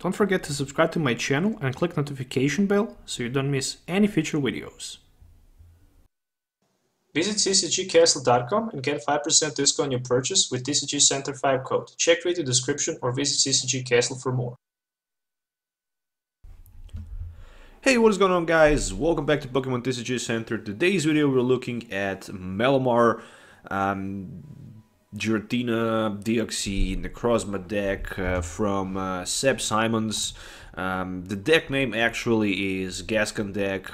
Don't forget to subscribe to my channel and click notification bell so you don't miss any future videos. Visit TCGCastle.com and get 5% discount on your purchase with TCG Center 5 code. Check video description or visit TCG Castle for more. Hey, what is going on, guys? Welcome back to Pokemon TCG Center. Today's video we're looking at Malamar, Giratina, Deoxys, Necrozma deck from Seb Simons. The deck name actually is Gaskan deck.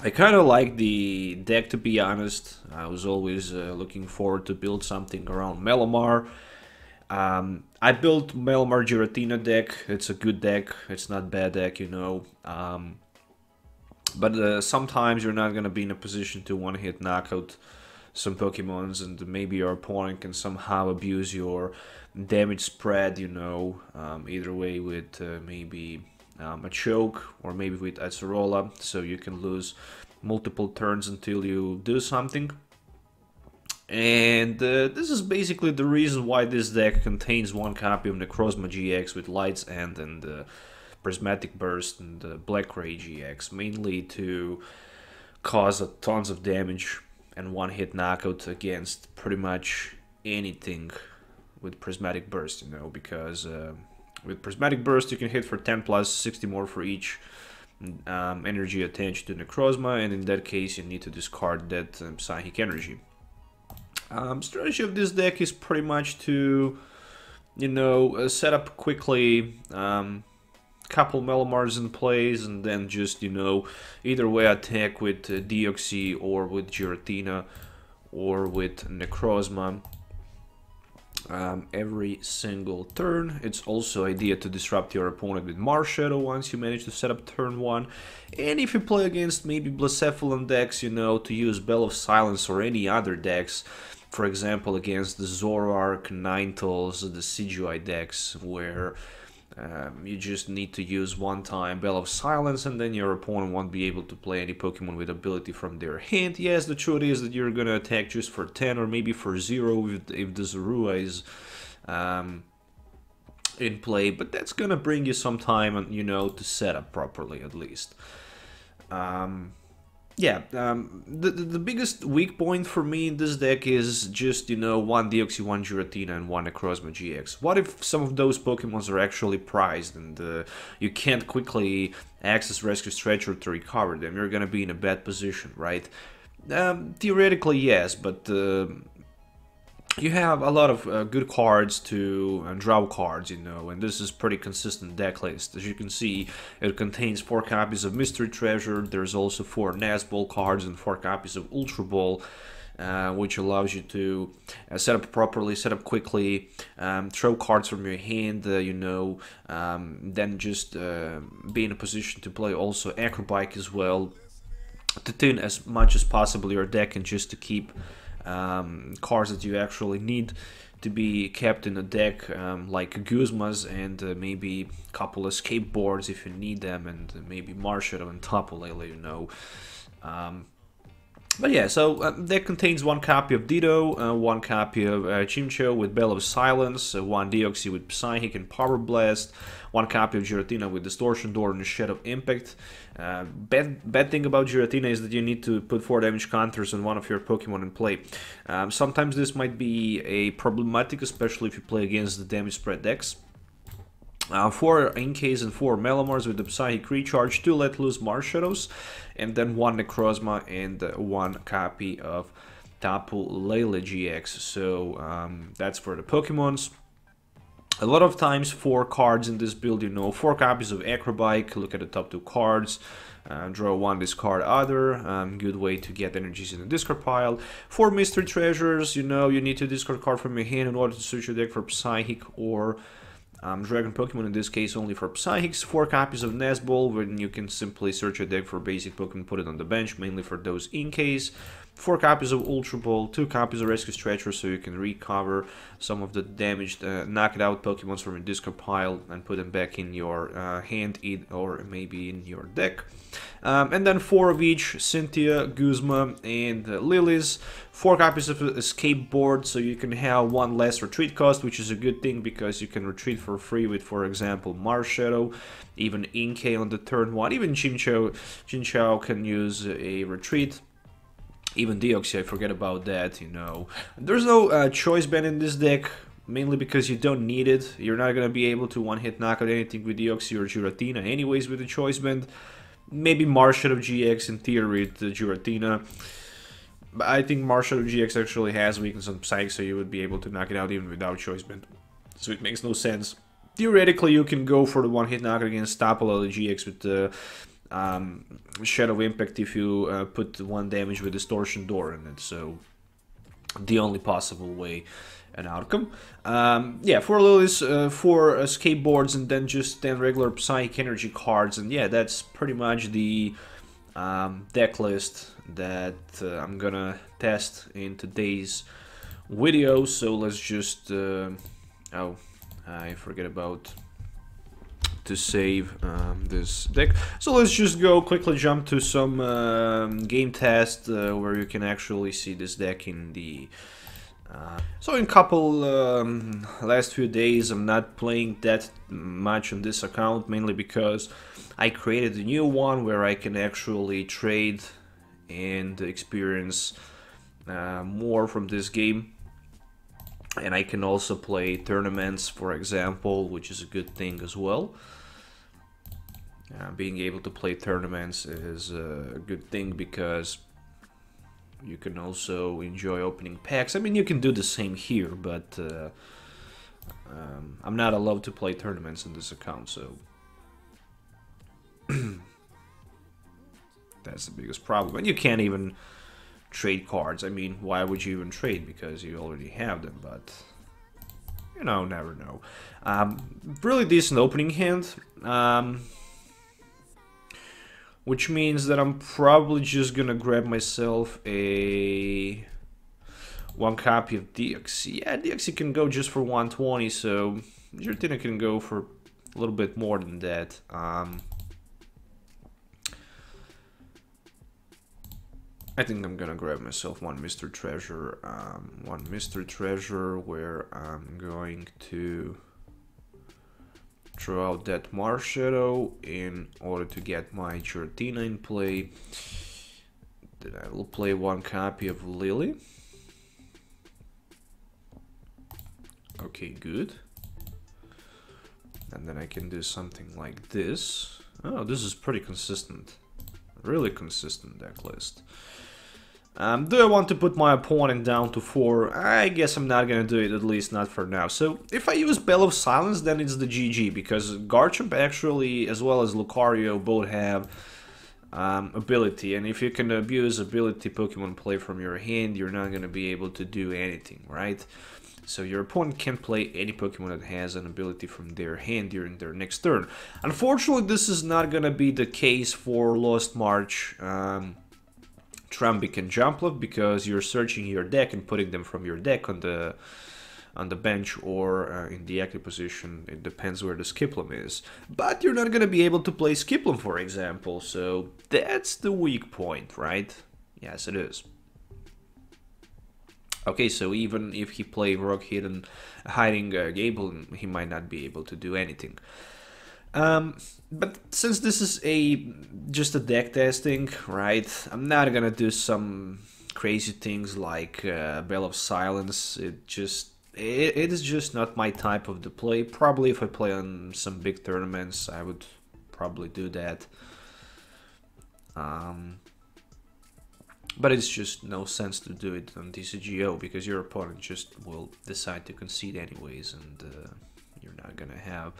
I kind of like the deck, to be honest. I was always looking forward to build something around Malamar. I built Malamar Giratina deck. It's a good deck. It's not a bad deck, you know. But sometimes you're not going to be in a position to one-hit knockout some Pokemons, and maybe your opponent can somehow abuse your damage spread, you know, either way with maybe a choke or maybe with Acerola, so you can lose multiple turns until you do something. And this is basically the reason why this deck contains one copy of Necrozma-GX with Light's End and Prismatic Burst and Black Ray GX, mainly to cause tons of damage and one-hit knockout against pretty much anything with Prismatic Burst, you know, because with Prismatic Burst you can hit for 10 plus, 60 more for each energy attached to Necrozma, and in that case you need to discard that Psychic energy. Strategy of this deck is pretty much to, you know, set up quickly, couple Malamars in place, and then just, you know, either way attack with Deoxys or with Giratina or with Necrozma every single turn. It's also idea to disrupt your opponent with Marshadow once you manage to set up turn 1. And if you play against maybe Blacephalon decks, you know, to use Bell of Silence or any other decks, for example against the Zoroark, Ninetales, the CGI decks, where you just need to use one time Bell of Silence and then your opponent won't be able to play any Pokemon with ability from their hand. Yes, the truth is that you're gonna attack just for 10 or maybe for 0 if the Zorua is in play, but that's gonna bring you some time, you know, to set up properly at least. The biggest weak point for me in this deck is just, you know, one Deoxys, one Giratina, and one Necrozma-GX. What if some of those Pokemons are actually prized and you can't quickly access Rescue Stretcher to recover them? You're gonna be in a bad position, right? Theoretically, yes, but you have a lot of good cards to draw cards, you know, and this is pretty consistent deck list. As you can see, it contains 4 copies of Mystery Treasure. There's also 4 Nazball cards and 4 copies of Ultra Ball, which allows you to set up properly, set up quickly, throw cards from your hand, you know, then just be in a position to play also Acro Bike as well, to thin as much as possible your deck and just to keep cards that you actually need to be kept in a deck, like Guzmas and maybe a couple escape boards if you need them, and maybe Marshadow and Tapu Lele, you know. But yeah, so that contains 1 copy of Ditto, 1 copy of Chimecho with Bell of Silence, 1 Deoxys with Psychic and Power Blast, 1 copy of Giratina with Distortion Door and Shadow Impact. Bad thing about Giratina is that you need to put 4 damage counters on one of your Pokemon in play. Sometimes this might be a problematic, especially if you play against the damage spread decks. 4 Inkays and 4 Malamars with the Psychic Recharge to let loose Marshadows, and then 1 Necrozma and 1 copy of Tapu Lele-GX. So that's for the Pokemons. A lot of times 4 cards in this build, you know, 4 copies of Acro Bike, look at the top 2 cards, draw 1, discard other, good way to get energies in the discard pile. 4 Mystery Treasures, you know, you need to discard card from your hand in order to switch your deck for Psychic or Dragon Pokemon, in this case only for Psychics. 4 copies of Nazball, when you can simply search your deck for basic Pokemon, put it on the bench, mainly for those Inkays. 4 copies of Ultra Ball, 2 copies of Rescue Stretcher, so you can recover some of the damaged, knocked out Pokemons from your discard pile and put them back in your hand or maybe in your deck. And then 4 of each, Cynthia, Guzma, and Lily's. 4 copies of Escape Board, so you can have 1 less retreat cost, which is a good thing because you can retreat for free with, for example, Marshadow, even Inkay on the turn 1, even Chinchou can use a retreat. Even Deoxys, I forget about that, you know. There's no choice band in this deck, mainly because you don't need it. You're not going to be able to one-hit knock out anything with Deoxys or Giratina anyways with the choice band. Maybe Marshadow GX in theory with the Giratina. But I think Marshadow GX actually has weakness on Psych, so you would be able to knock it out even without choice band. So it makes no sense. Theoretically, you can go for the one-hit knockout against Tapu Lele-GX with the Shadow Impact if you put 1 damage with Distortion Door in it, so the only possible way and outcome. Yeah, 4 Lilies, 4 skateboards, and then just 10 regular Psychic Energy cards, and yeah, that's pretty much the deck list that I'm gonna test in today's video. So let's just oh, I forget about to save this deck. So let's just go quickly jump to some game test where you can actually see this deck in the so in couple last few days I'm not playing that much on this account, mainly because I created a new one where I can actually trade and experience more from this game. And I can also play tournaments, for example, which is a good thing as well. Being able to play tournaments is a good thing because you can also enjoy opening packs. I mean, you can do the same here, but I'm not allowed to play tournaments in this account, so that's the biggest problem. And you can't even trade cards. I mean, why would you even trade? Because you already have them, but you know, never know. Really decent opening hand, which means that I'm probably just gonna grab myself a 1 copy of Deoxys. Yeah, Deoxys can go just for 120, so Giratina can go for a little bit more than that. I think I'm gonna grab myself 1 Mystery Treasure, where I'm going to throw out that Marshadow in order to get my Giratina in play. Then I will play 1 copy of Lily. Okay, good. And then I can do something like this. Oh, this is pretty consistent. Really consistent deck list. Do I want to put my opponent down to 4? I guess I'm not gonna do it, at least not for now. So if I use Bell of Silence, then it's the GG, because Garchomp actually, as well as Lucario, both have ability, and if you can abuse ability Pokemon play from your hand, you're not gonna be able to do anything, right? So your opponent can play any Pokemon that has an ability from their hand during their next turn. Unfortunately, this is not gonna be the case for Lost March, Trumbic and Jumpluff, because you're searching your deck and putting them from your deck on the bench or in the active position. It depends where the Skiplum is. But you're not going to be able to play Skiplum, for example, so that's the weak point, right? Yes, it is. Okay, so even if he play Rock Hidden Hiding Gable, he might not be able to do anything. But since this is just a deck testing, right, I'm not gonna do some crazy things like Bell of Silence. It is just not my type of the play. Probably if I play on some big tournaments, I would probably do that. But it's just no sense to do it on TCGO, because your opponent just will decide to concede anyways, and you're not gonna have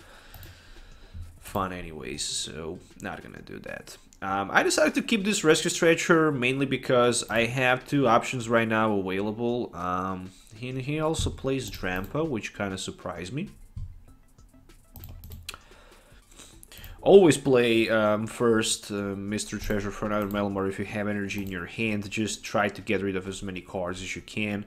fun anyways, so not gonna do that. I decided to keep this Rescue Stretcher mainly because I have 2 options right now available. He also plays Drampa, which kind of surprised me. Always play first Mystery Treasure for another Malamar if you have energy in your hand. Just try to get rid of as many cards as you can.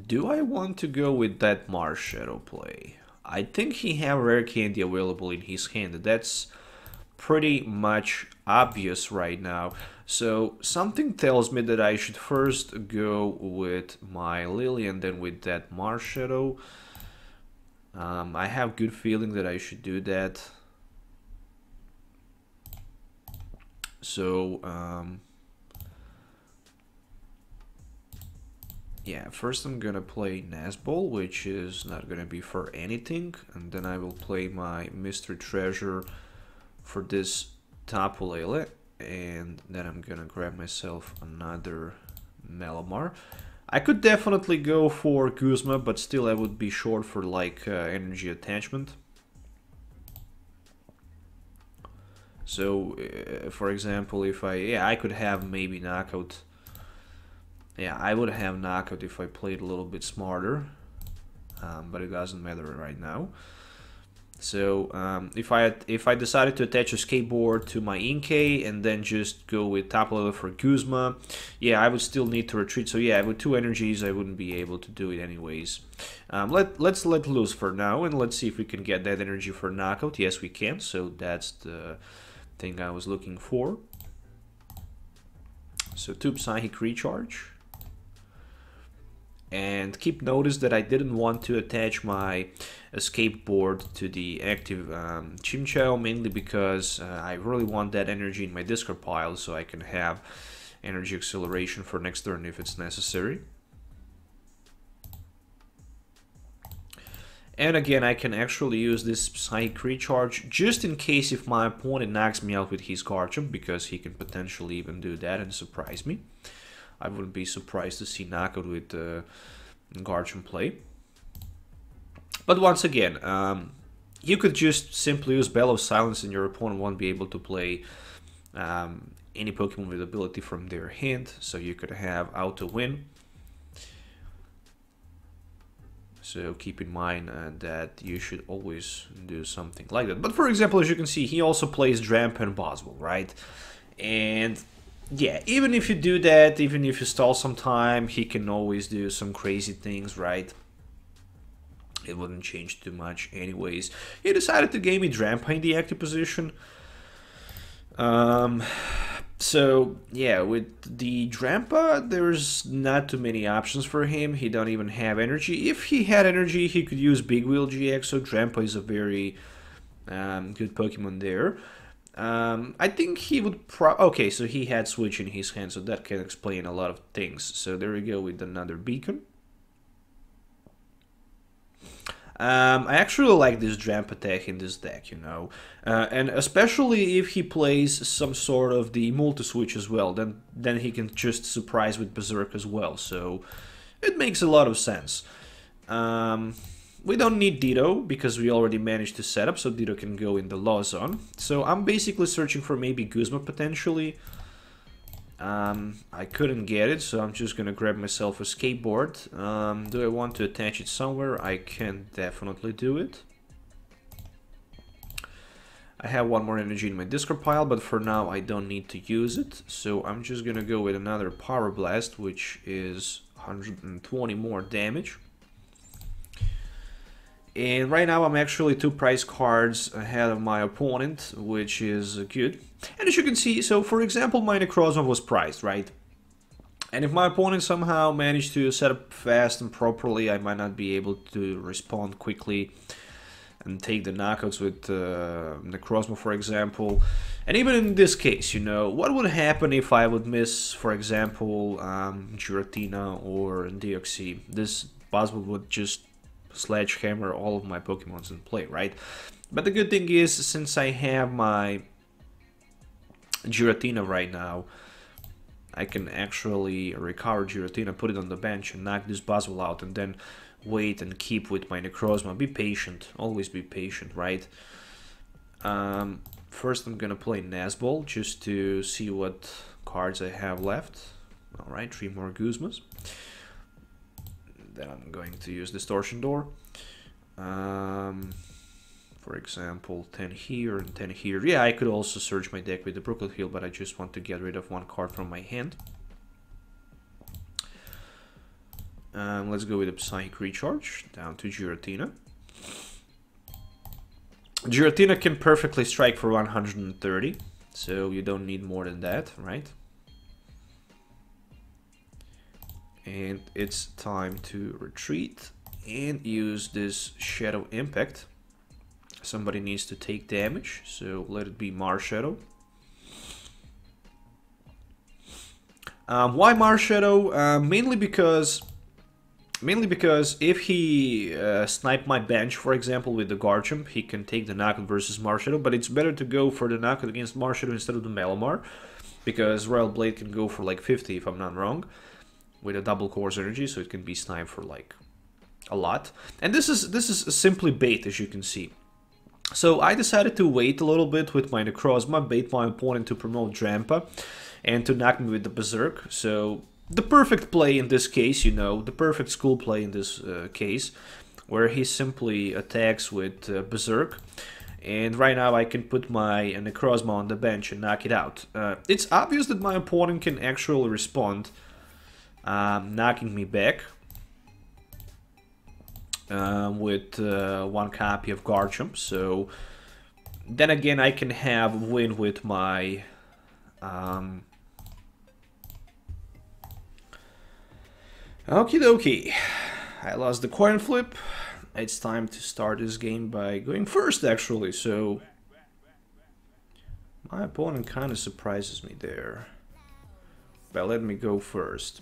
Do I want to go with that Marshadow play? I think he have rare candy available in his hand. That's pretty much obvious right now. So something tells me that I should first go with my Lily and then with that Marshadow. I have good feeling that I should do that. So yeah, first I'm gonna play Nazball, which is not gonna be for anything, and then I will play my Mystery Treasure for this Tapu Lele, and then I'm gonna grab myself another Malamar. I could definitely go for Guzma, but still I would be short for like energy attachment. So, for example, if I could have maybe knockout. Yeah, I would have knockout if I played a little bit smarter, but it doesn't matter right now. So if I decided to attach a skateboard to my Inkay and then just go with Tapu Lele for Guzma, yeah, I would still need to retreat. So yeah, with 2 energies, I wouldn't be able to do it anyways. Let's let loose for now, and let's see if we can get that energy for knockout. Yes, we can. So that's the thing I was looking for. So 2 Psychic Recharge. And keep notice that I didn't want to attach my escape board to the active Chimecho, mainly because I really want that energy in my discard pile so I can have energy acceleration for next turn if it's necessary. And again, I can actually use this Psychic Recharge just in case if my opponent knocks me out with his Garchomp, because he can potentially even do that and surprise me. I wouldn't be surprised to see knockout with Garchomp play. But once again, you could just simply use Bell of Silence and your opponent won't be able to play any Pokemon with ability from their hand. So you could have auto win. So keep in mind that you should always do something like that. But for example, as you can see, he also plays Drampa and Boswell, right? And yeah, even if you do that, even if you stall some time, he can always do some crazy things, right? It wouldn't change too much anyways. He decided to game me Drampa in the active position. So yeah, with the Drampa, there's not too many options for him. He don't even have energy. If he had energy, he could use Big Wheel GX, so Drampa is a very good Pokemon there. I think he would okay, so he had Switch in his hand, so that can explain a lot of things. So there we go with another Beacon. I actually like this Drampa tech in this deck, you know, and especially if he plays some sort of the multi-switch as well, then he can just surprise with Berserk as well, so it makes a lot of sense. We don't need Ditto, because we already managed to set up, so Ditto can go in the Law Zone. So I'm basically searching for maybe Guzma potentially. I couldn't get it, so I'm just gonna grab myself a skateboard. Do I want to attach it somewhere? I can definitely do it. I have 1 more energy in my discard pile, but for now I don't need to use it. So I'm just gonna go with another Power Blast, which is 120 more damage. And right now I'm actually 2 prize cards ahead of my opponent, which is good. And as you can see, so for example, my Necrozma was prized, right? And if my opponent somehow managed to set up fast and properly, I might not be able to respond quickly and take the knockouts with Necrozma, for example. And even in this case, you know, what would happen if I would miss, for example, Giratina or Deoxys? This Boswell would just sledgehammer all of my Pokemons in play, right? But the good thing is, since I have my Giratina right now, I can actually recover Giratina, put it on the bench, and knock this Boswell out, and then wait and keep with my Necrozma. Be patient, always be patient, right? First I'm gonna play Nazball just to see what cards I have left. Alright, 3 more Guzmas. Then I'm going to use Distortion Door. For example, 10 here and 10 here. Yeah, I could also search my deck with the Brooklyn Hill, but I just want to get rid of one card from my hand. Let's go with a Psychic Recharge, down to Giratina. Giratina can perfectly strike for 130, so you don't need more than that, right? And it's time to retreat and use this Shadow Impact. Somebody needs to take damage, so let it be Marshadow. Why Marshadow? Mainly because if he sniped my bench, for example, with the Garchomp, he can take the knockout versus Marshadow, but it's better to go for the knockout against Marshadow instead of the Malamar, because Royal Blade can go for like 50 if I'm not wrong, with a double course energy, so it can be sniped for like a lot. And this is simply bait, as you can see. So I decided to wait a little bit with my Necrozma, bait my opponent to promote Drampa, and to knock me with the Berserk. So the perfect play in this case, you know, the perfect school play in this case, where he simply attacks with Berserk. And right now I can put my Necrozma on the bench and knock it out. It's obvious that my opponent can actually respond, knocking me back. With one copy of Garchomp, so then again I can have win with my okie dokie. I lost the coin flip. It's time to start this game by going first, actually, so my opponent kind of surprises me there, but let me go first.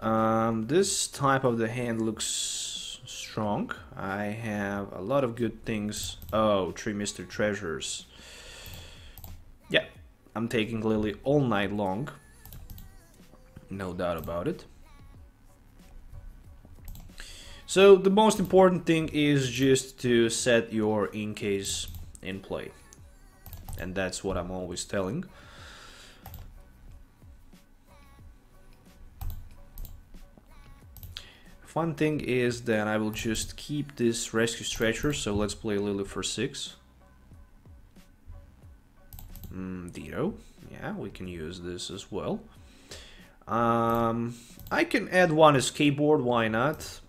This type of the hand looks strong. I have a lot of good things. Oh, 3 Mysterious Treasures. Yeah, I'm taking Lily all night long. No doubt about it. So the most important thing is just to set your Inkays in play. And that's what I'm always telling. Fun thing is that I will just keep this Rescue Stretcher, so let's play Lily for 6. Ditto, yeah, we can use this as well. I can add one escape board, why not?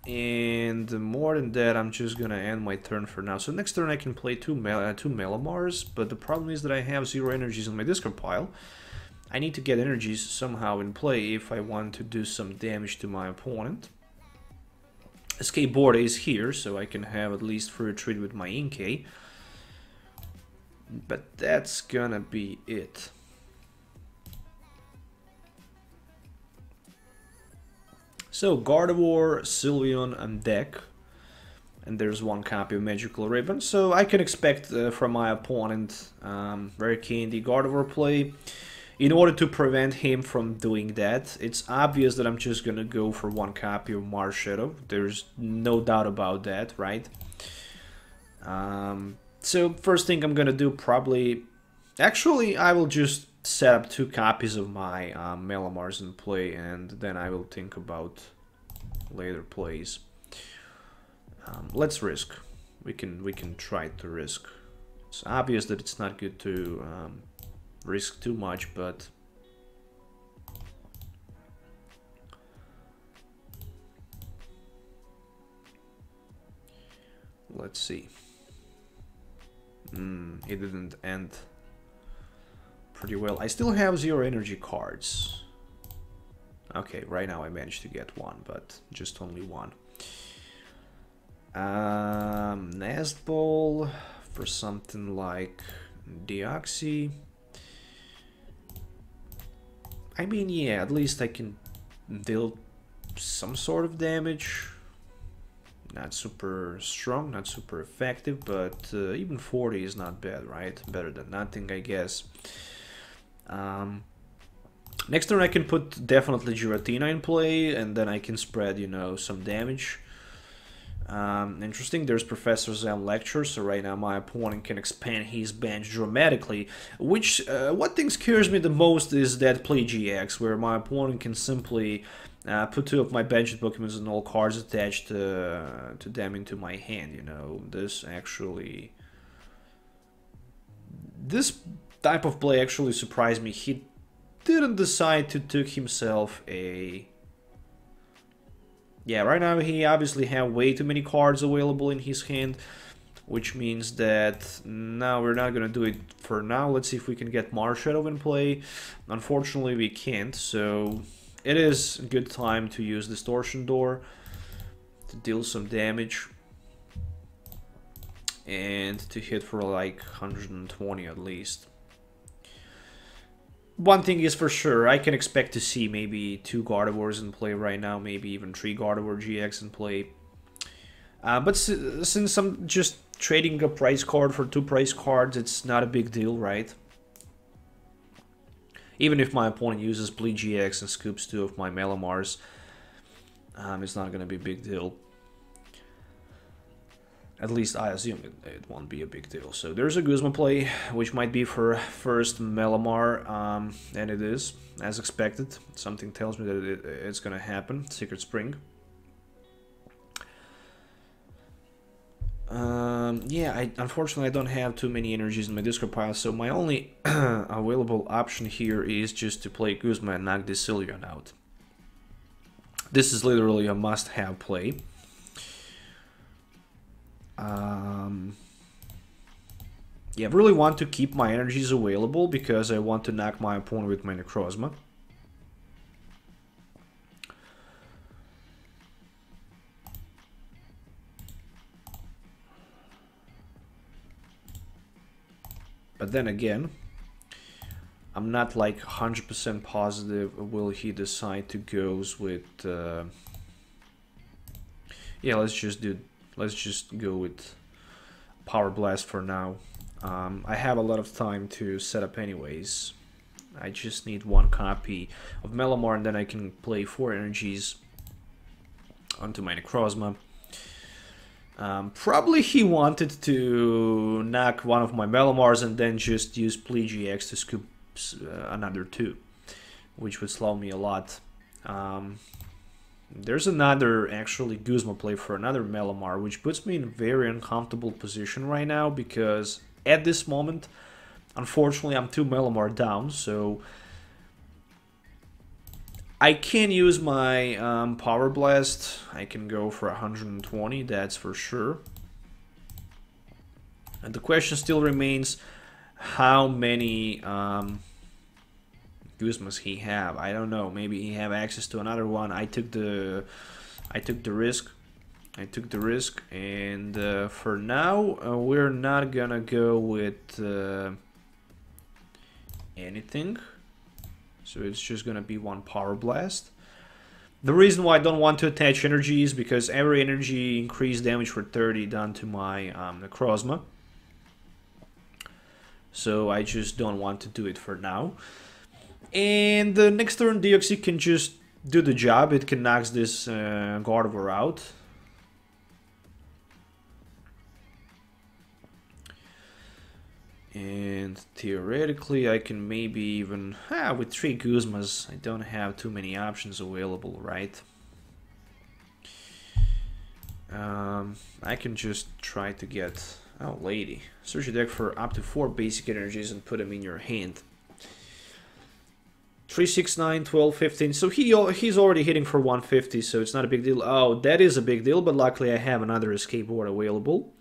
And more than that, I'm just gonna end my turn for now. So next turn I can play two Malamars, but the problem is that I have 0 energies in my discard pile. I need to get energies somehow in play if I want to do some damage to my opponent. Escape board is here, so I can have at least free retreat with my Inkay. But that's gonna be it. So Gardevoir, Sylveon, and deck. And there's one copy of Magical Ribbon. So I can expect from my opponent very candy Gardevoir play. In order to prevent him from doing that, it's obvious that I'm just gonna go for one copy of Marshadow. There's no doubt about that, right? So first thing I'm gonna do probably... Actually, I will just set up 2 copies of my Malamars in play, and then I will think about later plays. Let's risk. We can try to risk. It's obvious that it's not good to... risk too much, but let's see. It didn't end pretty well. I still have 0 energy cards. Okay, right now I managed to get one, but just only one. Nest Ball for something like Deoxys. I mean, yeah, at least I can deal some sort of damage. Not super strong, not super effective, but even 40 is not bad, right? Better than nothing, I guess. Next turn I can put definitely Giratina in play, and then I can spread, you know, some damage. Interesting, there's Professor Zen Lecture, so right now my opponent can expand his bench dramatically, which, what thing scares me the most is that play GX, where my opponent can simply Put 2 of my benched Pokemon and all cards attached to them into my hand, you know. This type of play actually surprised me. He didn't decide to took himself a... Yeah, right now he obviously have way too many cards available in his hand, which means that now we're not gonna do it for now. Let's see if we can get Marshadow in play. Unfortunately, we can't, so it is a good time to use Distortion Door to deal some damage and to hit for like 120 at least. One thing is for sure, I can expect to see maybe 2 Gardevoirs in play right now, maybe even 3 Gardevoir GX in play. But since I'm just trading a price card for 2 price cards, it's not a big deal, right? Even if my opponent uses Bleed GX and scoops 2 of my Malamars, it's not going to be a big deal. At least I assume it won't be a big deal. So there's a Guzma play, which might be for first Malamar, and it is, as expected. Something tells me that it's going to happen. Secret Spring. Yeah, unfortunately I don't have too many energies in my discard pile, so my only available option here is just to play Guzma and knock this Sylveon out. This is literally a must-have play. Yeah, I really want to keep my energies available because I want to knock my opponent with my Necrozma. But then again, I'm not like 100% positive will he decide to go with yeah, let's just go with Power Blast for now. I have a lot of time to set up anyways. I just need 1 copy of Malamar and then I can play 4 energies onto my Necrozma. Probably he wanted to knock one of my Malamars and then just use Bleed GX to scoop another 2, which would slow me a lot. There's another actually Guzma play for another Malamar, which puts me in a very uncomfortable position right now because at this moment, unfortunately, I'm 2 Malamar down, so I can use my Power Blast. I can go for 120, that's for sure. And the question still remains, how many Guzmas he have? I don't know. Maybe he have access to another one. I took the risk. And for now, we're not gonna go with anything. So it's just gonna be 1 Power Blast. The reason why I don't want to attach energy is because every energy increased damage for 30 done to my Necrozma. So I just don't want to do it for now. And the next turn, Deoxys can just do the job. It can knock this Gardevoir out. And theoretically, I can maybe even... with 3 Guzmas, I don't have too many options available, right? I can just try to get... Oh, lady. Search your deck for up to 4 basic energies and put them in your hand. 3, 6, 9, 12, 15. So he's already hitting for 150, so it's not a big deal. Oh, that is a big deal, but luckily I have another escape board available.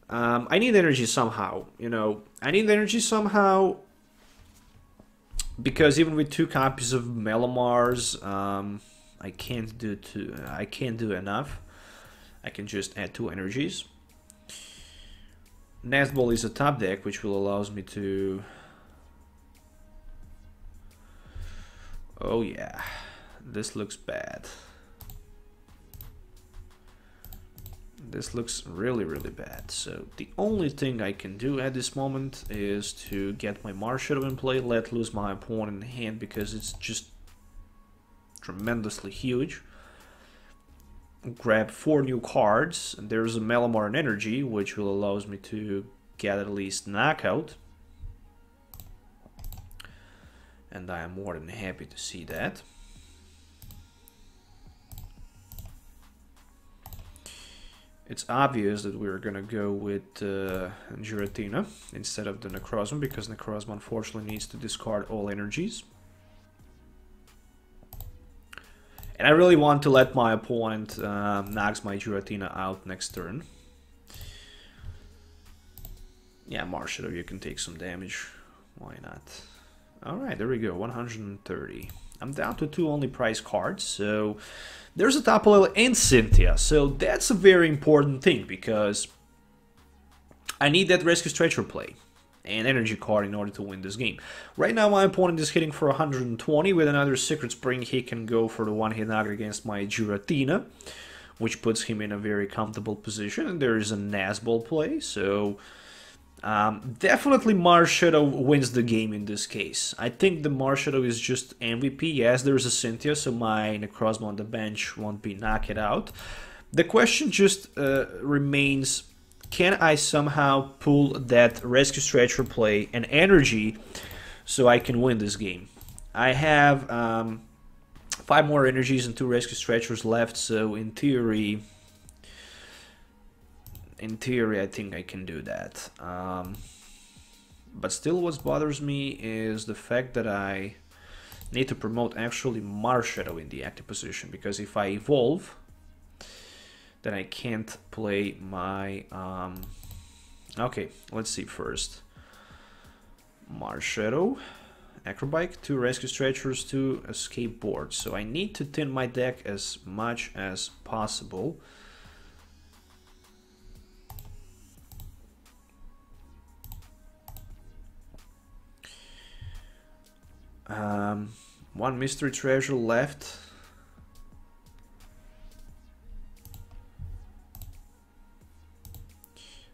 I need energy somehow, you know. I need energy somehow because even with 2 copies of Malamars, I can't do enough. I can just add 2 energies. Nestball is a top deck, which will allows me to... Oh yeah, this looks bad. This looks really, really bad. So the only thing I can do at this moment is to get my Marshadow in play, let loose my opponent in hand because it's just tremendously huge. Grab 4 new cards, and there's a Malamar and Energy, which will allows me to get at least knockout. And I am more than happy to see that. it's obvious that we're gonna go with Giratina instead of the Necrozma, because Necrozma unfortunately needs to discard all energies. And I really want to let my opponent knocks my Giratina out next turn. Yeah, Marshadow, you can take some damage. Why not? Alright, there we go, 130. I'm down to 2 only prize cards, so there's a Tapu Lele and Cynthia, so that's a very important thing, because I need that Rescue Stretcher play and energy card in order to win this game. Right now my opponent is hitting for 120. With another Secret Spring he can go for the one-hit knockout against my Giratina, which puts him in a very comfortable position, and there is a Nazball play, so definitely Marshadow wins the game in this case. I think the Marshadow is just MVP. Yes, there's a Cynthia, so my Necrozma on the bench won't be knocked out. The question just remains, can I somehow pull that Rescue Stretcher play and energy so I can win this game? I have 5 more energies and 2 Rescue Stretchers left, so in theory, I think I can do that. But still, what bothers me is the fact that I need to promote actually Marshadow in the active position, because if I evolve, then I can't play my... Okay, let's see first. Marshadow, Acro Bike, 2 Rescue Stretchers, 2 Escape Boards. So I need to thin my deck as much as possible. One Mystery Treasure left.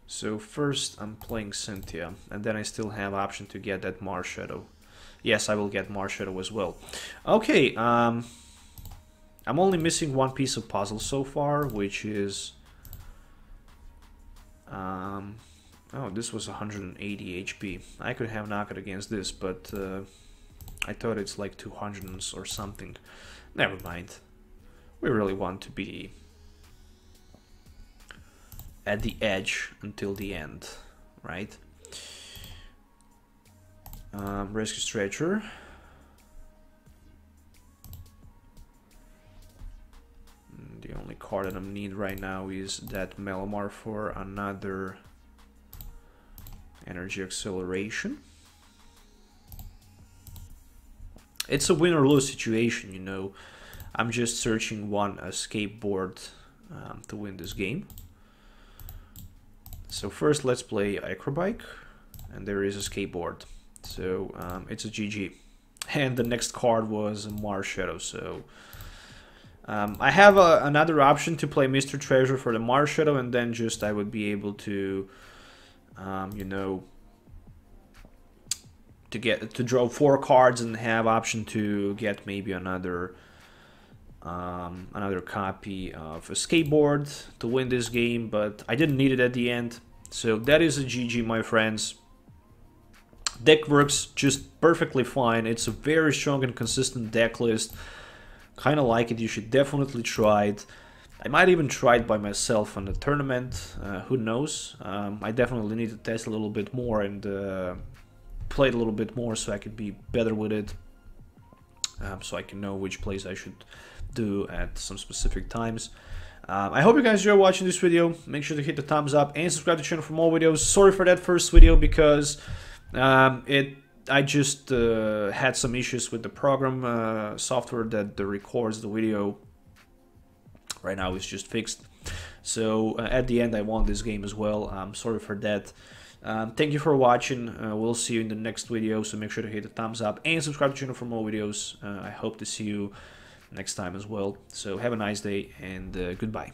So first I'm playing Cynthia, and then I still have option to get that Marshadow. Yes, I will get Marshadow as well. Okay, I'm only missing 1 piece of puzzle so far, which is... oh, this was 180 HP. I could have knocked against this, but I thought it's like 200 or something. Never mind. We really want to be at the edge until the end, right? Rescue Stretcher. The only card that I need right now is that Malamar for another energy acceleration. It's a win or lose situation, you know. I'm just searching 1 escape board to win this game. So first let's play Acro Bike, and there is a skateboard. So it's a GG. And the next card was a Marshadow, so I have another option to play Mysterious Treasure for the Marshadow, and then just I would be able to, you know, to draw 4 cards and have option to get maybe another copy of a skateboard to win this game, but I didn't need it at the end. So that is a GG, my friends. Deck works just perfectly fine. It's a very strong and consistent deck list. Kind of like it. You should definitely try it. I might even try it by myself on the tournament. Who knows? I definitely need to test a little bit more and play it a little bit more so I could be better with it. So I can know which plays I should do at some specific times. I hope you guys enjoy watching this video. Make sure to hit the thumbs up and subscribe to the channel for more videos. Sorry for that first video because I just had some issues with the program software that records the video. Right now it's just fixed. So at the end I won this game as well. I'm sorry for that. Thank you for watching. We'll see you in the next video. So make sure to hit the thumbs up and subscribe to the channel for more videos. I hope to see you next time as well. So have a nice day and goodbye.